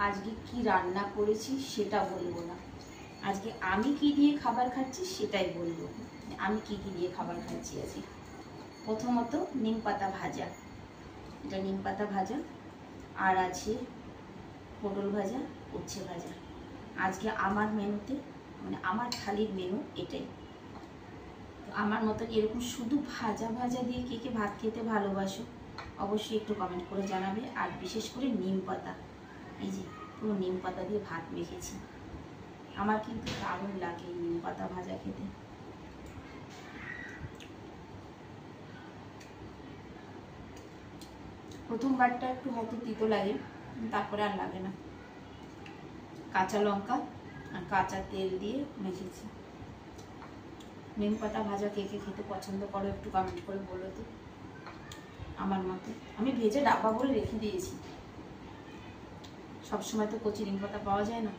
আজকে কি রান্না করেছি সেটা বলবো না, আজকে আমি কি দিয়ে খাবার খাচ্ছি সেটাই বলবো। আমি কি কি দিয়ে খাবার খাচ্ছি আজকে। প্রথমত নিম পাতা ভাজা, এটা নিম পাতা ভাজা, আর আছে পটল ভাজা, উচ্ছে ভাজা। আজকে আমার মেনুতে মানে আমার থালির মেনু এটাই। তো আমার মতন এরকম শুধু ভাজা ভাজা দিয়ে কে কে ভাত খেতে ভালোবাসো অবশ্যই একটু কমেন্ট করে জানাবে। আর বিশেষ করে নিম পাতা, এই যে পুরো নিম পাতা দিয়ে ভাত মেখেছি, আমার কিন্তু দারুণ লাগে নিম পাতা ভাজা খেতে। প্রথমবারটা একটু হয়তো তিতো লাগে, তারপরে আর লাগে না। কাঁচা লঙ্কা আর কাঁচা তেল দিয়ে মেখেছি। নিম পাতা ভাজা কে কে খেতে পছন্দ করো একটু কমেন্ট করে বলো তো। আমার মতে আমি ভেজে ডাব্বা ভরে রেখে দিয়েছি, সবসময় তো কচি নিম পাতা পাওয়া যায় না,